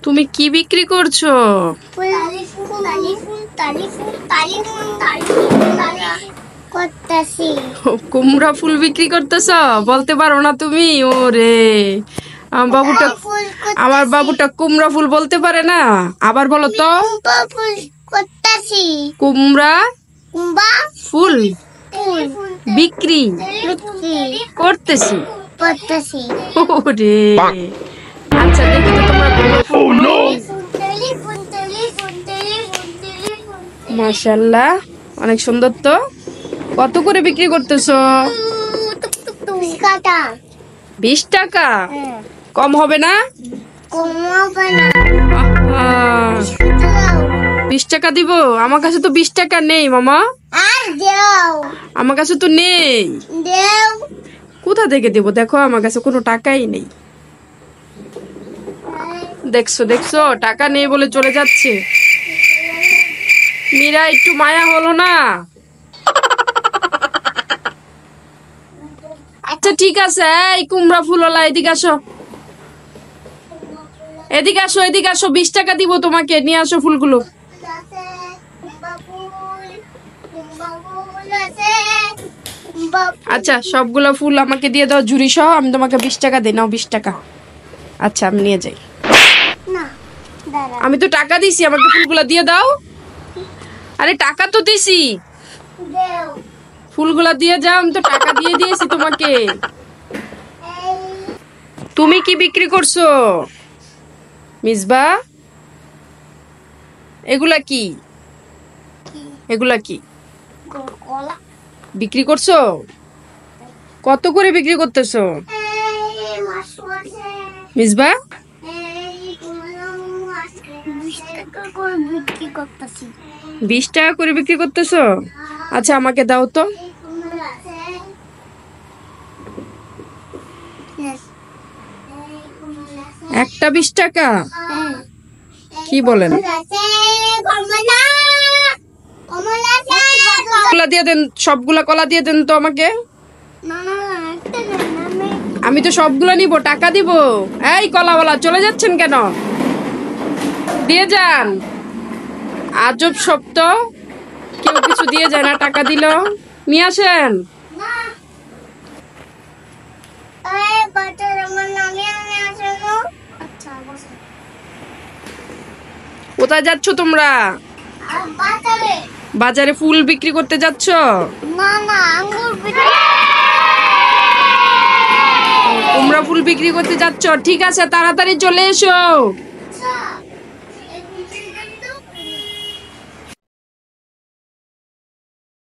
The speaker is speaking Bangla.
তুমি কি বিক্রি করছো? কুমড়া ফুল বিক্রি করতেছ? বলতে পারো না তুমি? ওরে আমার বাবুটা কুমড়া ফুল বলতে পারে না। আবার বলো তো। কুমড়া ফুল বিক্রি করতেছি। ওরে আচ্ছা, দেখি তো তোমরা মাশাআল্লাহ, অনেক সুন্দর তো। কত করে বিক্রি করতেছো? 20 টাকা। কম হবে না? 20 টাকা দিব? আমার কাছে তো 20 টাকা নেই মামা। আমার কাছে তো নেই। কোথা থেকে দেবো? দেখো আমার কাছে কোনো টাকাই নেই। দেখছো দেখছো, টাকা নেই বলে চলে যাচ্ছে। মীরা, একটু মায়া হলো না? আচ্ছা ঠিক আছে, এই কুমড়া ফুলওয়ালা এদিকে আসো, এদিকে আসো, এদিকে আসো। 20 টাকা দিব তোমাকে, নিয়ে আসো ফুলগুলো। আচ্ছা, সবগুলো ফুল আমাকে দিয়ে দাও ঝুড়ি সহ। আমি তোমাকে 20 টাকা দিই, নাও 20 টাকা। আচ্ছা, আমি নিয়ে যাই। আমি তো টাকা দিছি, আমাকে ফুলগুলা দিয়ে দাও। আরে টাকা তো দিছি, ফুলগুলা দিয়ে যাও। আমি তো টাকা দিয়ে দিয়েছি তোমাকে। তুমি কি বিক্রি করছো মিসবা? এগুলা কি? এগুলা কি বিক্রি করছো? কত করে বিক্রি করতেছো মিসবা? 20 টাকা করে বিক্রি করতেছো? আচ্ছা, আমাকে দাও তো। একটা 20 টাকা? কি বলেন? কলা দিয়ে দেন, সবগুলা কলা দিয়ে দেন তো আমাকে। আমি তো সবগুলা নিব, টাকা দিব। এই কলাওয়ালা, চলে যাচ্ছেন কেন? দিয়ে যান। আজব শব্দ, কেউ কিছু দিয়ে যায় না, টাকা দিল। নিয়ে আসেন। কোথায় যাচ্ছ তোমরা? বাজারে ফুল বিক্রি করতে যাচ্ছ? কুমড়া ফুল বিক্রি করতে যাচ্ছ? ঠিক আছে, তাড়াতাড়ি চলে এসো।